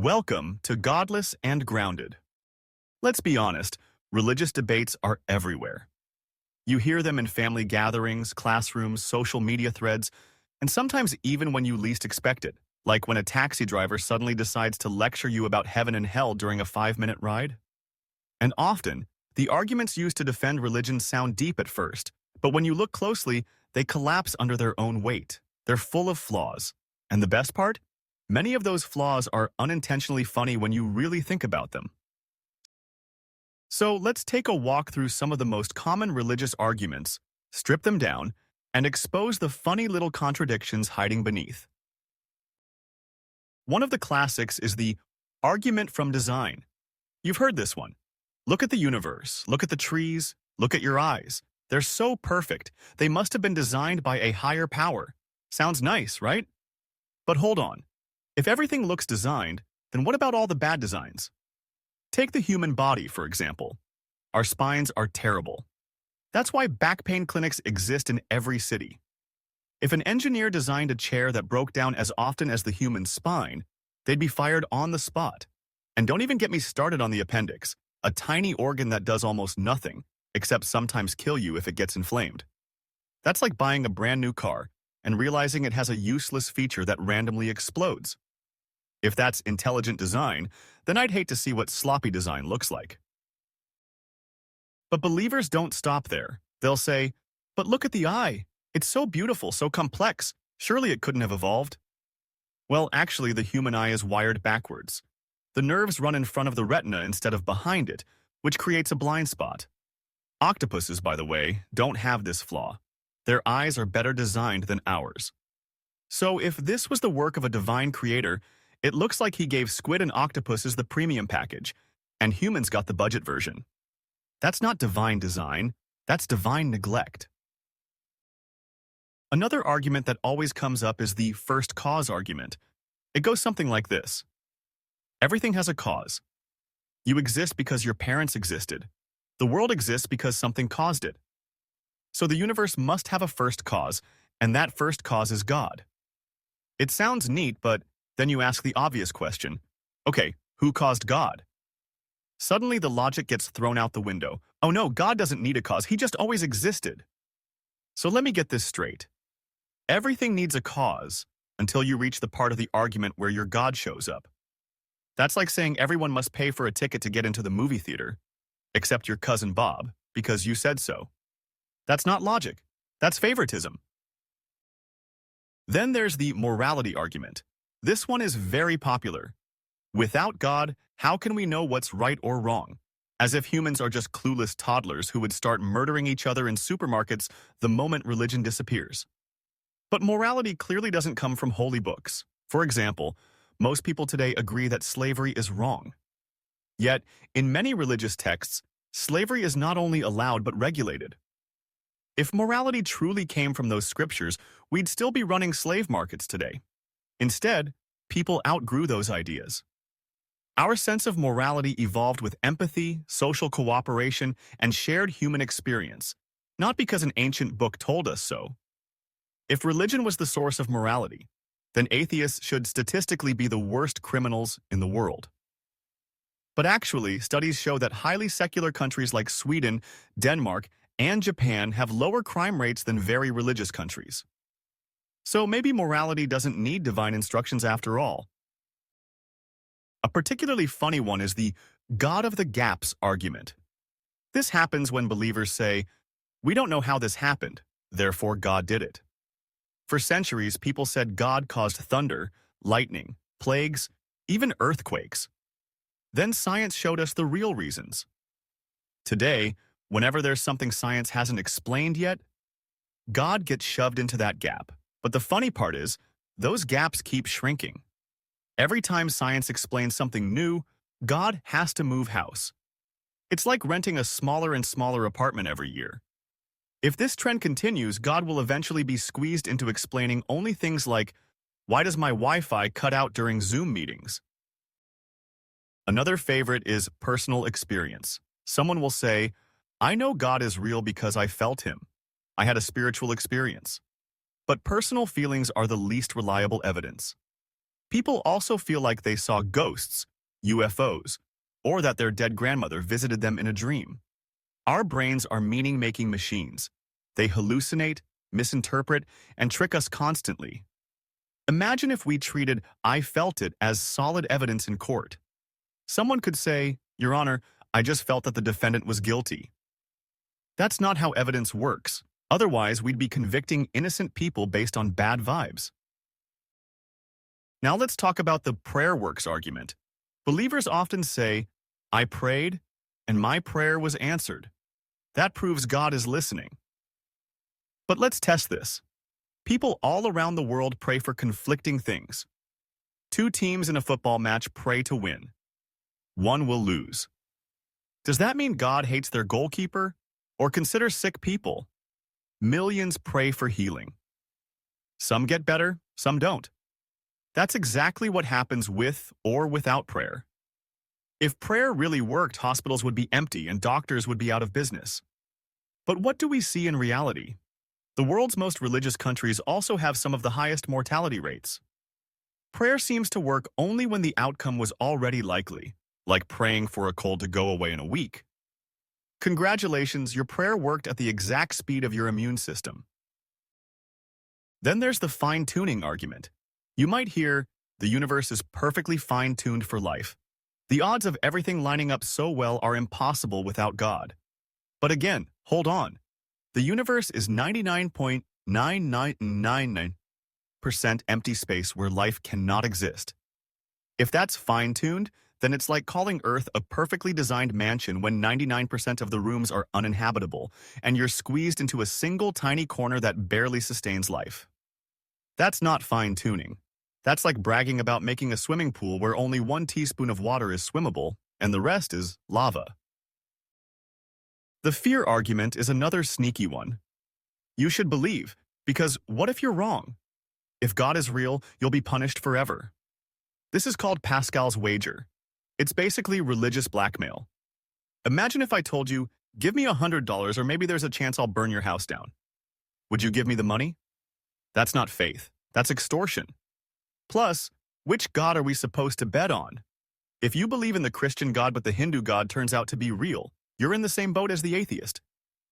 Welcome to Godless and Grounded. Let's be honest, religious debates are everywhere. You hear them in family gatherings, classrooms, social media threads, and sometimes even when you least expect it, like when a taxi driver suddenly decides to lecture you about heaven and hell during a 5-minute ride. And often, the arguments used to defend religion sound deep at first, but when you look closely, they collapse under their own weight. They're full of flaws. And the best part? Many of those flaws are unintentionally funny when you really think about them. So let's take a walk through some of the most common religious arguments, strip them down, and expose the funny little contradictions hiding beneath. One of the classics is the argument from design. You've heard this one. Look at the universe, look at the trees, look at your eyes. They're so perfect. They must have been designed by a higher power. Sounds nice, right? But hold on. If everything looks designed, then what about all the bad designs? Take the human body, for example. Our spines are terrible. That's why back pain clinics exist in every city. If an engineer designed a chair that broke down as often as the human spine, they'd be fired on the spot. And don't even get me started on the appendix, a tiny organ that does almost nothing, except sometimes kill you if it gets inflamed. That's like buying a brand new car and realizing it has a useless feature that randomly explodes. If that's intelligent design, then I'd hate to see what sloppy design looks like. But believers don't stop there. They'll say, but look at the eye. It's so beautiful, so complex. Surely it couldn't have evolved. Well, actually, the human eye is wired backwards. The nerves run in front of the retina instead of behind it, which creates a blind spot. Octopuses, by the way, don't have this flaw. Their eyes are better designed than ours. So if this was the work of a divine creator, it looks like he gave squid and octopuses the premium package, and humans got the budget version. That's not divine design, that's divine neglect. Another argument that always comes up is the first cause argument. It goes something like this. Everything has a cause. You exist because your parents existed. The world exists because something caused it. So the universe must have a first cause, and that first cause is God. It sounds neat, but then you ask the obvious question. Okay, who caused God? Suddenly the logic gets thrown out the window. Oh no, God doesn't need a cause, he just always existed. So let me get this straight. Everything needs a cause until you reach the part of the argument where your God shows up. That's like saying everyone must pay for a ticket to get into the movie theater, except your cousin Bob, because you said so. That's not logic. That's favoritism. Then there's the morality argument. This one is very popular. Without God, how can we know what's right or wrong? As if humans are just clueless toddlers who would start murdering each other in supermarkets the moment religion disappears. But morality clearly doesn't come from holy books. For example, most people today agree that slavery is wrong. Yet, in many religious texts, slavery is not only allowed but regulated. If morality truly came from those scriptures, we'd still be running slave markets today. Instead, people outgrew those ideas. Our sense of morality evolved with empathy, social cooperation, and shared human experience, not because an ancient book told us so. If religion was the source of morality, then atheists should statistically be the worst criminals in the world. But actually, studies show that highly secular countries like Sweden, Denmark, and Japan have lower crime rates than very religious countries. So maybe morality doesn't need divine instructions after all. A particularly funny one is the God of the gaps argument. This happens when believers say, we don't know how this happened, therefore God did it. For centuries, people said God caused thunder, lightning, plagues, even earthquakes. Then science showed us the real reasons. Today, whenever there's something science hasn't explained yet, God gets shoved into that gap. But the funny part is, those gaps keep shrinking. Every time science explains something new, God has to move house. It's like renting a smaller and smaller apartment every year. If this trend continues, God will eventually be squeezed into explaining only things like, why does my Wi-Fi cut out during Zoom meetings? Another favorite is personal experience. Someone will say, I know God is real because I felt him. I had a spiritual experience. But personal feelings are the least reliable evidence. People also feel like they saw ghosts, UFOs, or that their dead grandmother visited them in a dream. Our brains are meaning-making machines. They hallucinate, misinterpret, and trick us constantly. Imagine if we treated "I felt it" as solid evidence in court. Someone could say, "Your Honor, I just felt that the defendant was guilty." That's not how evidence works. Otherwise, we'd be convicting innocent people based on bad vibes. Now let's talk about the prayer works argument. Believers often say, "I prayed, and my prayer was answered." That proves God is listening. But let's test this. People all around the world pray for conflicting things. Two teams in a football match pray to win. One will lose. Does that mean God hates their goalkeeper? Or consider sick people? Millions pray for healing. Some get better, some don't. That's exactly what happens with or without prayer. If prayer really worked, hospitals would be empty and doctors would be out of business. But what do we see in reality? The world's most religious countries also have some of the highest mortality rates. Prayer seems to work only when the outcome was already likely, like praying for a cold to go away in a week. Congratulations, your prayer worked at the exact speed of your immune system. Then there's the fine-tuning argument. You might hear, "The universe is perfectly fine-tuned for life. The odds of everything lining up so well are impossible without God." But again, hold on. The universe is 99.9999% empty space where life cannot exist. If that's fine-tuned, then it's like calling Earth a perfectly designed mansion when 99% of the rooms are uninhabitable, and you're squeezed into a single tiny corner that barely sustains life. That's not fine-tuning. That's like bragging about making a swimming pool where only 1 teaspoon of water is swimmable, and the rest is lava. The fear argument is another sneaky one. You should believe, because what if you're wrong? If God is real, you'll be punished forever. This is called Pascal's wager. It's basically religious blackmail. Imagine if I told you, "Give me $100 or maybe there's a chance I'll burn your house down." Would you give me the money? That's not faith. That's extortion. Plus, which God are we supposed to bet on? If you believe in the Christian God but the Hindu God turns out to be real, you're in the same boat as the atheist.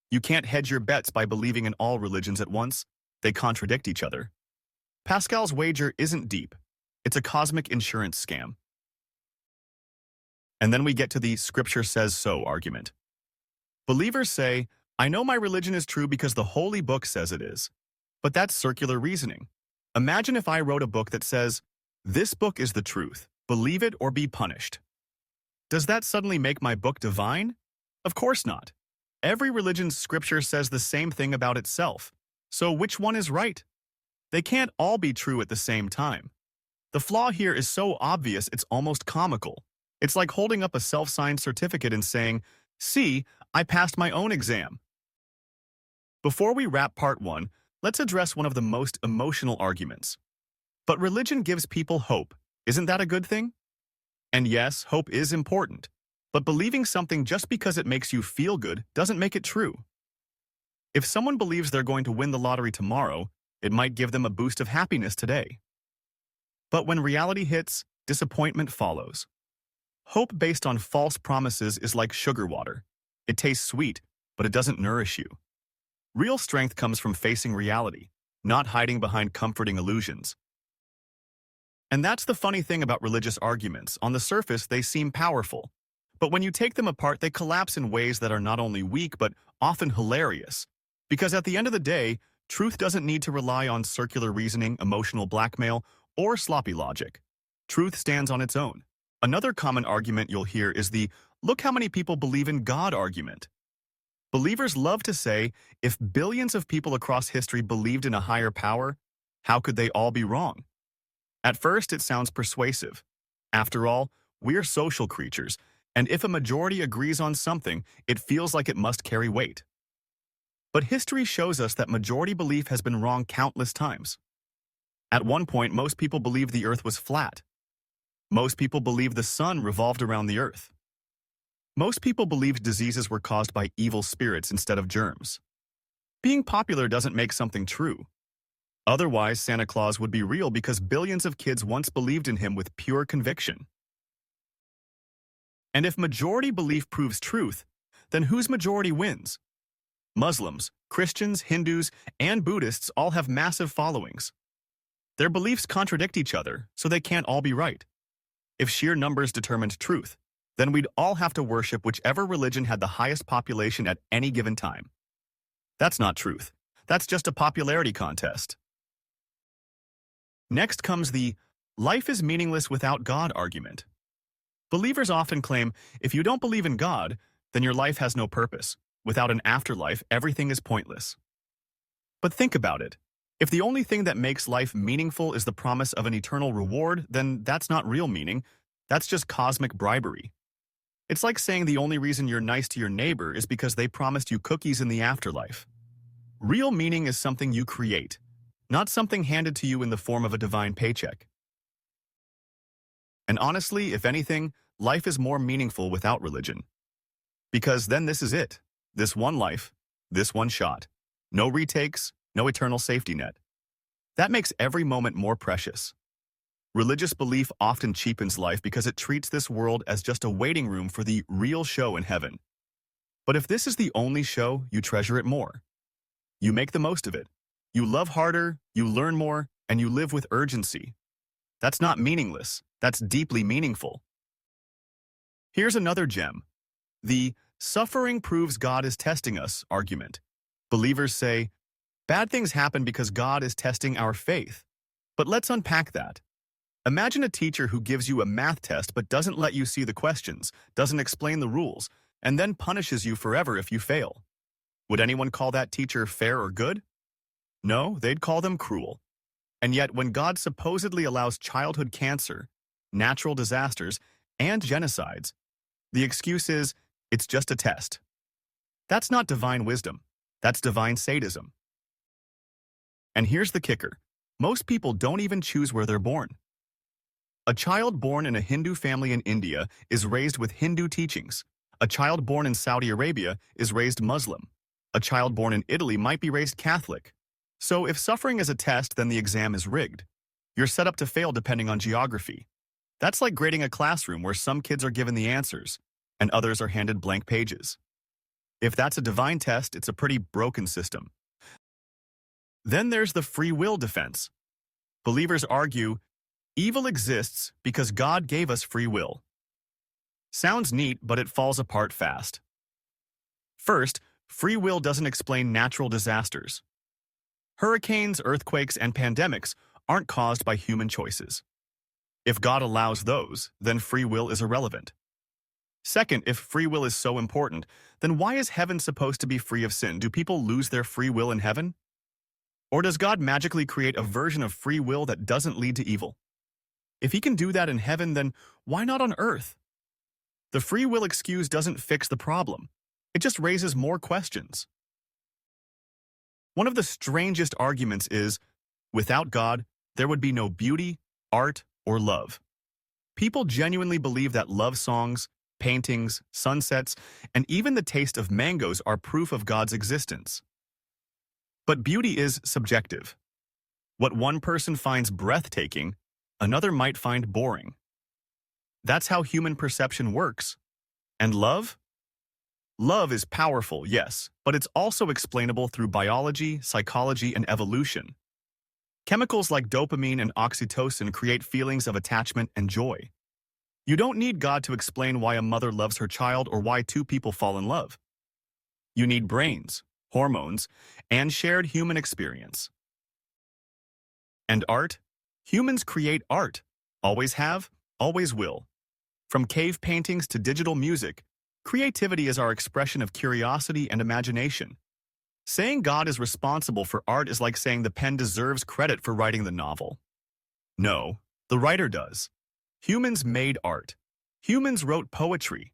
You can't hedge your bets by believing in all religions at once. They contradict each other. Pascal's wager isn't deep. It's a cosmic insurance scam. And then we get to the "Scripture says so" argument. Believers say, "I know my religion is true because the Holy Book says it is." But that's circular reasoning. Imagine if I wrote a book that says, "This book is the truth. Believe it or be punished." Does that suddenly make my book divine? Of course not. Every religion's scripture says the same thing about itself. So which one is right? They can't all be true at the same time. The flaw here is so obvious it's almost comical. It's like holding up a self-signed certificate and saying, "See, I passed my own exam." Before we wrap part 1, let's address one of the most emotional arguments. But religion gives people hope. Isn't that a good thing? And yes, hope is important. But believing something just because it makes you feel good doesn't make it true. If someone believes they're going to win the lottery tomorrow, it might give them a boost of happiness today. But when reality hits, disappointment follows. Hope based on false promises is like sugar water. It tastes sweet, but it doesn't nourish you. Real strength comes from facing reality, not hiding behind comforting illusions. And that's the funny thing about religious arguments. On the surface, they seem powerful. But when you take them apart, they collapse in ways that are not only weak, but often hilarious. Because at the end of the day, truth doesn't need to rely on circular reasoning, emotional blackmail, or sloppy logic. Truth stands on its own. Another common argument you'll hear is the "look how many people believe in God" argument. Believers love to say, if billions of people across history believed in a higher power, how could they all be wrong? At first, it sounds persuasive. After all, we're social creatures, and if a majority agrees on something, it feels like it must carry weight. But history shows us that majority belief has been wrong countless times. At one point, most people believed the earth was flat. Most people believed the sun revolved around the earth. Most people believed diseases were caused by evil spirits instead of germs. Being popular doesn't make something true. Otherwise, Santa Claus would be real because billions of kids once believed in him with pure conviction. And if majority belief proves truth, then whose majority wins? Muslims, Christians, Hindus, and Buddhists all have massive followings. Their beliefs contradict each other, so they can't all be right. If sheer numbers determined truth, then we'd all have to worship whichever religion had the highest population at any given time. That's not truth. That's just a popularity contest. Next comes the life is meaningless without God argument. Believers often claim, if you don't believe in God, then your life has no purpose. Without an afterlife, everything is pointless. But think about it. If the only thing that makes life meaningful is the promise of an eternal reward, then that's not real meaning. That's just cosmic bribery. It's like saying the only reason you're nice to your neighbor is because they promised you cookies in the afterlife. Real meaning is something you create, not something handed to you in the form of a divine paycheck. And honestly, if anything, life is more meaningful without religion. Because then this is it. This one life, this one shot. No retakes, no eternal safety net. That makes every moment more precious. Religious belief often cheapens life because it treats this world as just a waiting room for the real show in heaven. But if this is the only show, you treasure it more. You make the most of it. You love harder, you learn more, and you live with urgency. That's not meaningless. That's deeply meaningful. Here's another gem. The suffering proves God is testing us argument. Believers say, bad things happen because God is testing our faith. But let's unpack that. Imagine a teacher who gives you a math test but doesn't let you see the questions, doesn't explain the rules, and then punishes you forever if you fail. Would anyone call that teacher fair or good? No, they'd call them cruel. And yet, when God supposedly allows childhood cancer, natural disasters, and genocides, the excuse is, it's just a test. That's not divine wisdom. That's divine sadism. And here's the kicker. Most people don't even choose where they're born. A child born in a Hindu family in India is raised with Hindu teachings. A child born in Saudi Arabia is raised Muslim. A child born in Italy might be raised Catholic. So if suffering is a test, then the exam is rigged. You're set up to fail depending on geography. That's like grading a classroom where some kids are given the answers and others are handed blank pages. If that's a divine test, it's a pretty broken system. Then there's the free will defense. Believers argue, evil exists because God gave us free will. Sounds neat, but it falls apart fast. First, free will doesn't explain natural disasters. Hurricanes, earthquakes, and pandemics aren't caused by human choices. If God allows those, then free will is irrelevant. Second, if free will is so important, then why is heaven supposed to be free of sin? Do people lose their free will in heaven? Or does God magically create a version of free will that doesn't lead to evil? If he can do that in heaven, then why not on earth? The free will excuse doesn't fix the problem. It just raises more questions. One of the strangest arguments is, without God, there would be no beauty, art, or love. People genuinely believe that love songs, paintings, sunsets, and even the taste of mangoes are proof of God's existence. But beauty is subjective. What one person finds breathtaking, another might find boring. That's how human perception works. And love? Love is powerful, yes, but it's also explainable through biology, psychology, and evolution. Chemicals like dopamine and oxytocin create feelings of attachment and joy. You don't need God to explain why a mother loves her child or why two people fall in love. You need brains, hormones, and shared human experience. And art? Humans create art. Always have, always will. From cave paintings to digital music, creativity is our expression of curiosity and imagination. Saying God is responsible for art is like saying the pen deserves credit for writing the novel. No, the writer does. Humans made art. Humans wrote poetry.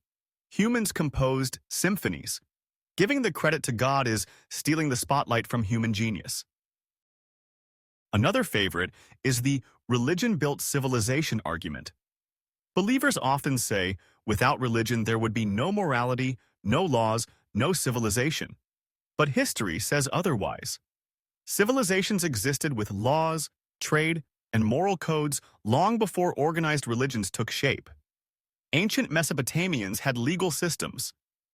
Humans composed symphonies. Giving the credit to God is stealing the spotlight from human genius. Another favorite is the religion-built civilization argument. Believers often say, without religion there would be no morality, no laws, no civilization. But history says otherwise. Civilizations existed with laws, trade, and moral codes long before organized religions took shape. Ancient Mesopotamians had legal systems.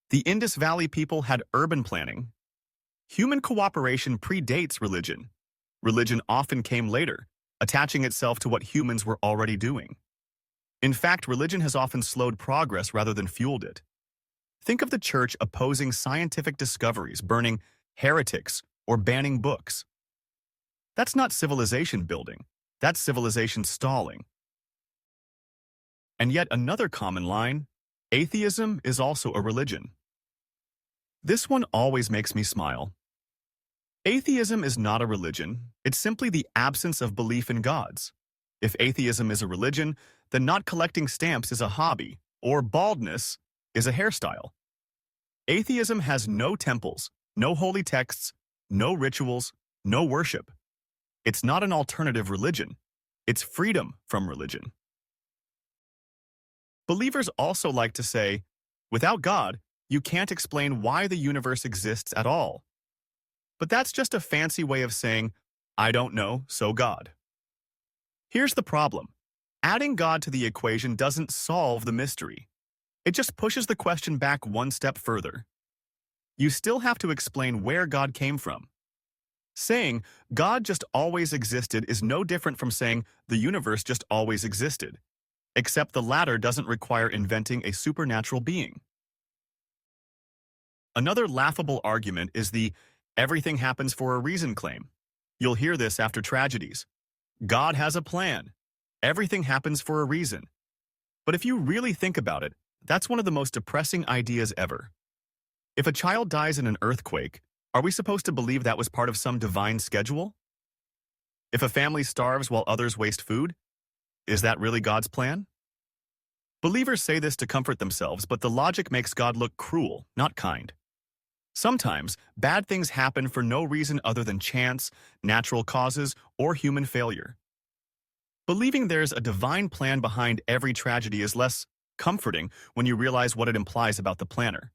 The Indus Valley people had urban planning. Human cooperation predates religion. Religion often came later, attaching itself to what humans were already doing. In fact, religion has often slowed progress rather than fueled it. Think of the church opposing scientific discoveries, burning heretics, or banning books. That's not civilization building. That's civilization stalling. And yet another common line, atheism is also a religion. This one always makes me smile. Atheism is not a religion. It's simply the absence of belief in gods. If atheism is a religion, then not collecting stamps is a hobby, or baldness is a hairstyle. Atheism has no temples, no holy texts, no rituals, no worship. It's not an alternative religion. It's freedom from religion. Believers also like to say, without God, you can't explain why the universe exists at all. But that's just a fancy way of saying, I don't know, so God. Here's the problem. Adding God to the equation doesn't solve the mystery. It just pushes the question back one step further. You still have to explain where God came from. Saying God just always existed is no different from saying the universe just always existed, except the latter doesn't require inventing a supernatural being. Another laughable argument is the everything happens for a reason claim. You'll hear this after tragedies. God has a plan. Everything happens for a reason. But if you really think about it, that's one of the most depressing ideas ever. If a child dies in an earthquake, are we supposed to believe that was part of some divine schedule? If a family starves while others waste food, is that really God's plan? Believers say this to comfort themselves, but the logic makes God look cruel, not kind. Sometimes, bad things happen for no reason other than chance, natural causes, or human failure. Believing there's a divine plan behind every tragedy is less comforting when you realize what it implies about the planner.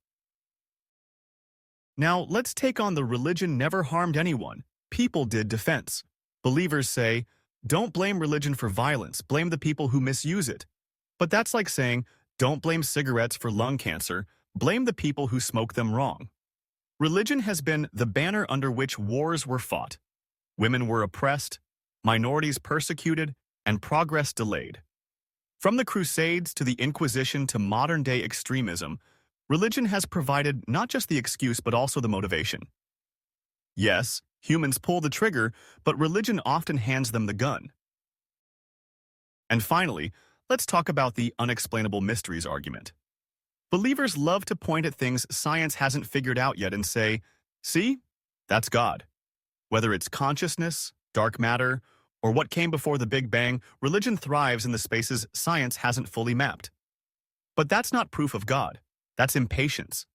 Now, let's take on the religion never harmed anyone. People did defense. Believers say, don't blame religion for violence, blame the people who misuse it. But that's like saying, don't blame cigarettes for lung cancer, blame the people who smoke them wrong. Religion has been the banner under which wars were fought. Women were oppressed, minorities persecuted, and progress delayed. From the Crusades to the Inquisition to modern-day extremism, religion has provided not just the excuse but also the motivation. Yes, humans pull the trigger, but religion often hands them the gun. And finally, let's talk about the unexplainable mysteries argument. Believers love to point at things science hasn't figured out yet and say, see, that's God. Whether it's consciousness, dark matter, or what came before the Big Bang, religion thrives in the spaces science hasn't fully mapped. But that's not proof of God. That's impatience.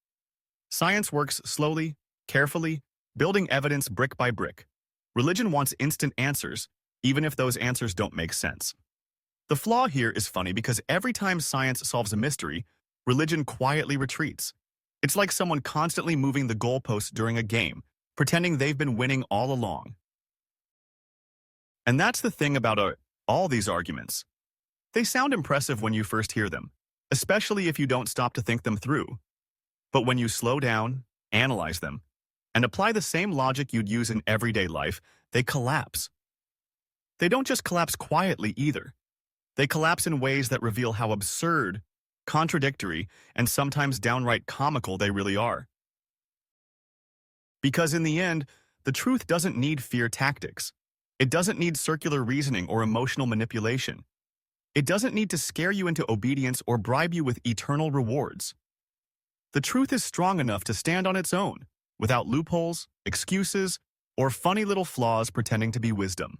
Science works slowly, carefully, building evidence brick by brick. Religion wants instant answers, even if those answers don't make sense. The flaw here is funny because every time science solves a mystery, religion quietly retreats. It's like someone constantly moving the goalposts during a game, pretending they've been winning all along. And that's the thing about all these arguments. They sound impressive when you first hear them, especially if you don't stop to think them through. But when you slow down, analyze them, and apply the same logic you'd use in everyday life, they collapse. They don't just collapse quietly either. They collapse in ways that reveal how absurd, contradictory, and sometimes downright comical they really are. Because in the end, the truth doesn't need fear tactics. It doesn't need circular reasoning or emotional manipulation. It doesn't need to scare you into obedience or bribe you with eternal rewards. The truth is strong enough to stand on its own, without loopholes, excuses, or funny little flaws pretending to be wisdom.